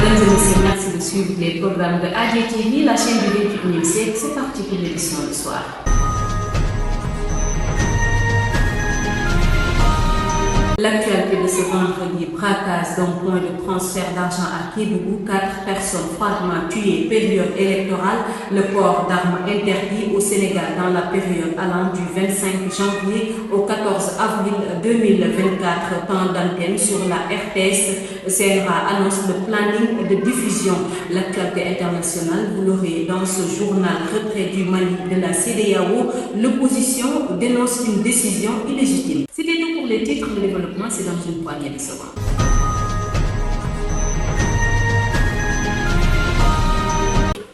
Mesdames et messieurs, merci de suivre les programmes de ADTV, la chaîne du 21e siècle. C'est parti pour l'édition du soir. L'actualité de ce vendredi, braquage d'un point de transfert d'argent à Kédougou, 4 personnes froidement tuées, période électorale, le port d'armes interdit au Sénégal dans la période allant du 25 janvier au 14 avril 2024, temps d'antenne sur la RTS. CNRA annonce le planning de diffusion. L'actualité internationale, vous l'aurez dans ce journal. Retrait du Mali de la CEDEAO, l'opposition dénonce une décision illégitime. C'était tout pour les titres de développement, c'est dans une poignée de secondes.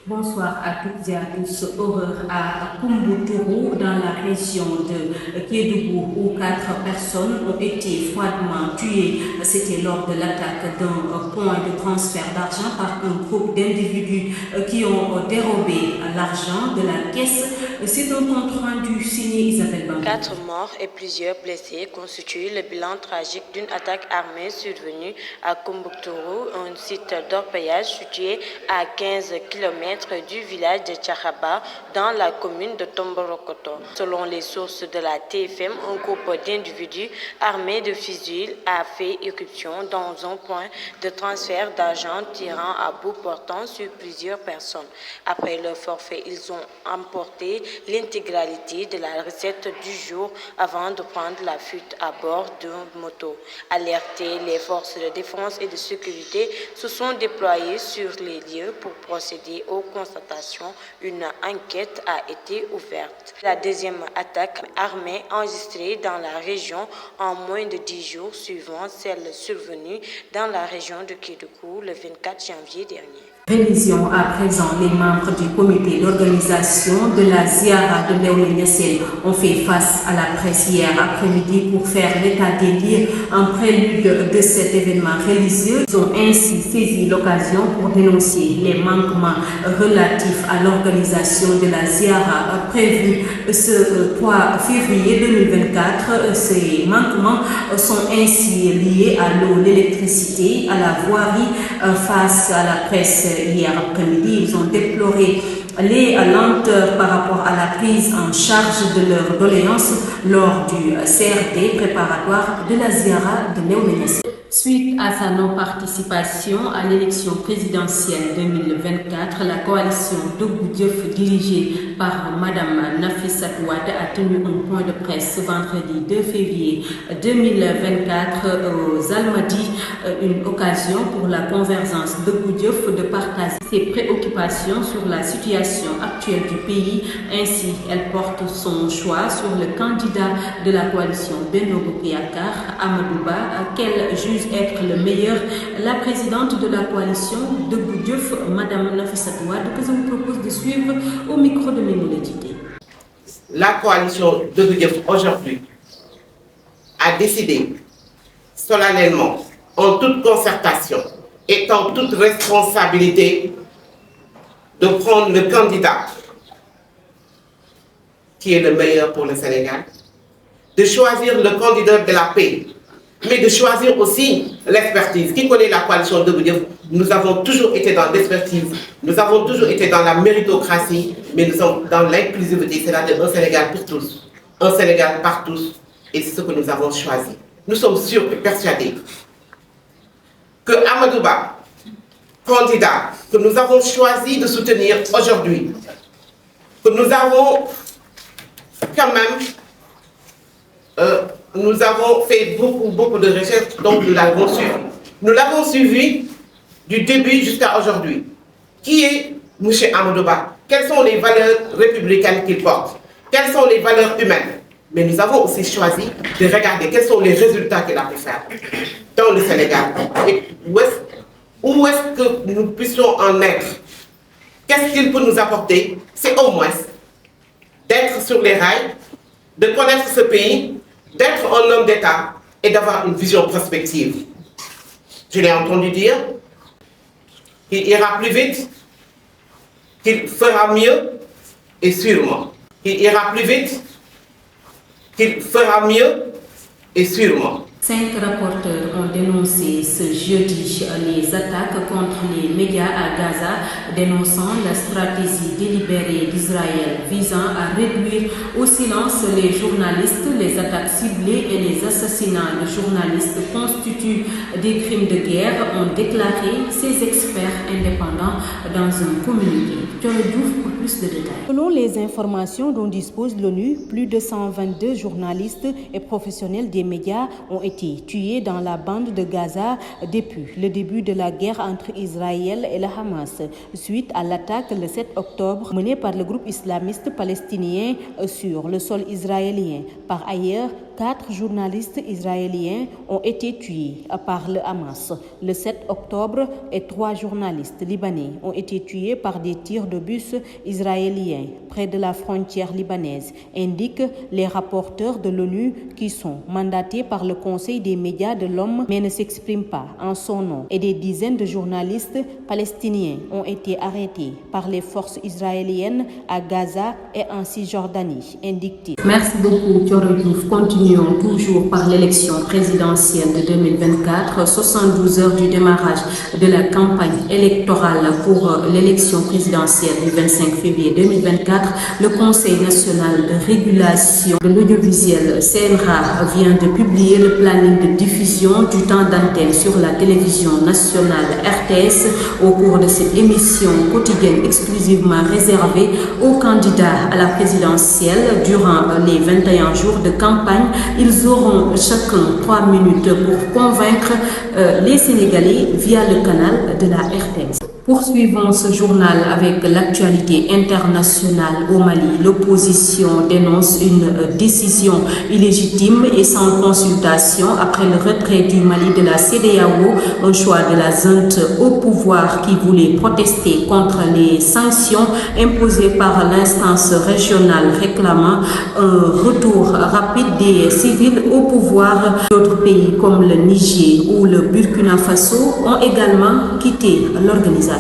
Bonsoir à toutes et à tous. Horreur à Kumbuturu, dans la région de Kédougou, où 4 personnes ont été froidement tuées. C'était lors de l'attaque d'un point de transfert d'argent par un groupe d'individus qui ont dérobé l'argent de la caisse. C'est un compte rendu signé Isabelle Bambou. 4 morts et plusieurs blessés constituent le bilan tragique d'une attaque armée survenue à Kumbuturu, un site d'orpaillage situé à 15 km du village de Tchahaba dans la commune de Tomborokoto. Selon les sources de la TFM, un groupe d'individus armés de fusils a fait irruption dans un point de transfert d'argent tirant à bout portant sur plusieurs personnes. Après leur forfait, ils ont emporté l'intégralité de la recette du jour avant de prendre la fuite à bord d'une moto. Alertés, les forces de défense et de sécurité se sont déployées sur les lieux pour procéder aux constatations. Une enquête a été ouverte. La deuxième attaque armée enregistrée dans la région en moins de 10 jours, suivant celle survenue dans la région de Kédougou le 24 janvier dernier. Révision à présent, les membres du comité d'organisation de la Ziara de Léoné Niassène ont fait face à la presse hier après-midi pour faire l'état des lieux en prélude de cet événement religieux. Ils ont ainsi saisi l'occasion pour dénoncer les manquements relatifs à l'organisation de la Ziara prévue ce 3 février 2024. Ces manquements sont ainsi liés à l'eau, l'électricité, à la voirie. Face à la presse hier après-midi, ils ont déploré les lenteurs par rapport à la prise en charge de leurs doléances lors du CRD préparatoire de la Ziara de Léoné Niassène. Suite à sa non-participation à l'élection présidentielle 2024, la coalition Debout Diof dirigée par Mme Nafissatou Wade a tenu un point de presse ce vendredi 2 février 2024 aux Almadies, une occasion pour la convergence Debout Diof de partager ses préoccupations sur la situation actuelle du pays. Ainsi, elle porte son choix sur le candidat de la coalition Benno Bokk Yakaar, Amadou Ba, qu'elle juge être le meilleur. La présidente de la coalition Debout Diof, Mme Nafissatou Wade, que je vous propose de suivre au micro de Mémolédité. La coalition Debout Diof aujourd'hui a décidé solennellement, en toute concertation et en toute responsabilité, de prendre le candidat qui est le meilleur pour le Sénégal, de choisir le candidat de la paix, mais de choisir aussi l'expertise. Qui connaît la coalition Debout Diof? Nous avons toujours été dans l'expertise, nous avons toujours été dans la méritocratie, mais nous sommes dans l'inclusivité, c'est-à-dire un Sénégal pour tous, un Sénégal par tous, et c'est ce que nous avons choisi. Nous sommes sûrs et persuadés que Amadou Ba, candidat que nous avons choisi de soutenir aujourd'hui, que nous avons quand même nous avons fait beaucoup de recherches, donc nous l'avons suivi. Nous l'avons suivi du début jusqu'à aujourd'hui. Qui est M. Amadou Ba? Quelles sont les valeurs républicaines qu'il porte? Quelles sont les valeurs humaines? Mais nous avons aussi choisi de regarder quels sont les résultats qu'il a pu faire dans le Sénégal. Et où est-ce que nous puissions en être? Qu'est-ce qu'il peut nous apporter? C'est au moins d'être sur les rails, de connaître ce pays, d'être un homme d'État et d'avoir une vision prospective. Je l'ai entendu dire qu'il ira plus vite, qu'il fera mieux et sûrement. Il ira plus vite, qu'il fera mieux et sûrement. 5 rapporteurs ont dénoncé ce jeudi les attaques contre les médias à Gaza, dénonçant la stratégie délibérée d'Israël visant à réduire au silence les journalistes. Les attaques ciblées et les assassinats de journalistes constituent des crimes de guerre, ont déclaré ces experts indépendants dans un communiqué. Pour plus de détails. Selon les informations dont dispose l'ONU, plus de 122 journalistes et professionnels des médias ont été tués dans la bande de Gaza depuis le début de la guerre entre Israël et le Hamas, suite à l'attaque le 7 octobre menée par le groupe islamiste palestinien sur le sol israélien. Par ailleurs, 4 journalistes israéliens ont été tués par le Hamas le 7 octobre et 3 journalistes libanais ont été tués par des tirs de bus israéliens près de la frontière libanaise, indiquent les rapporteurs de l'ONU qui sont mandatés par le Conseil des médias de l'homme mais ne s'expriment pas en son nom. Et des dizaines de journalistes palestiniens ont été arrêtés par les forces israéliennes à Gaza et en Cisjordanie, indique-t-il. Merci beaucoup, Thioro Diouf. Continuons toujours par l'élection présidentielle de 2024, 72 heures du démarrage de la campagne électorale pour l'élection présidentielle du 25 février 2024. Le Conseil national de régulation de l'audiovisuel CNRA vient de publier le planning de diffusion du temps d'antenne sur la télévision nationale RTS. Au cours de cette émission quotidienne exclusivement réservée aux candidats à la présidentielle durant les 21 jours de campagne, ils auront chacun 3 minutes pour convaincre les Sénégalais via le canal de la RTS. Poursuivons ce journal avec l'actualité internationale au Mali. L'opposition dénonce une décision illégitime et sans consultation après le retrait du Mali de la CEDEAO, un choix de la junte au pouvoir qui voulait protester contre les sanctions imposées par l'instance régionale réclamant un retour rapide des civils au pouvoir. D'autres pays comme le Niger ou le Burkina Faso ont également quitté l'organisation.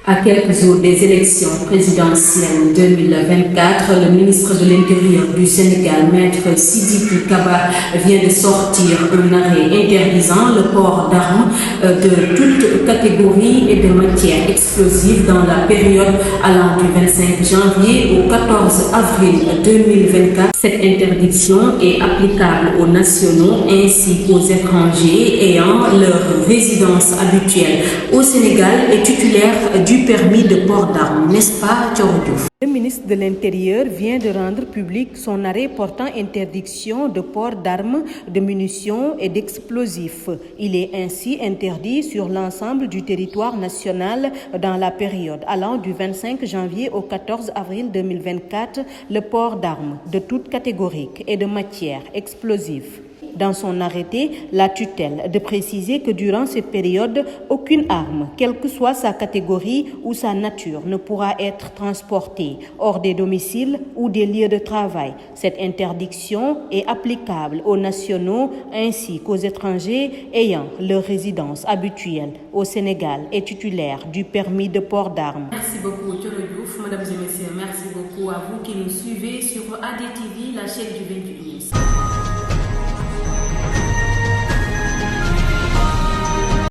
À quelques jours des élections présidentielles 2024, le ministre de l'Intérieur du Sénégal, Maître Sidiki Kaba, vient de sortir un arrêt interdisant le port d'armes de toute catégorie et de matières explosives dans la période allant du 25 janvier au 14 avril 2024. Cette interdiction est applicable aux nationaux ainsi qu'aux étrangers ayant leur résidence habituelle au Sénégal et titulaires du permis de port d'armes, n'est-ce pas, Thioro Diouf? Le ministre de l'Intérieur vient de rendre public son arrêt portant interdiction de port d'armes, de munitions et d'explosifs. Il est ainsi interdit sur l'ensemble du territoire national dans la période allant du 25 janvier au 14 avril 2024 le port d'armes de toute catégorie et de matières explosives. Dans son arrêté, la tutelle de préciser que durant cette période, aucune arme, quelle que soit sa catégorie ou sa nature, ne pourra être transportée hors des domiciles ou des lieux de travail. Cette interdiction est applicable aux nationaux ainsi qu'aux étrangers ayant leur résidence habituelle au Sénégal et titulaires du permis de port d'armes. Merci beaucoup, Thioro Diouf. Mesdames et messieurs, merci beaucoup à vous qui nous suivez sur ADTV, la chaîne du 21e siècle.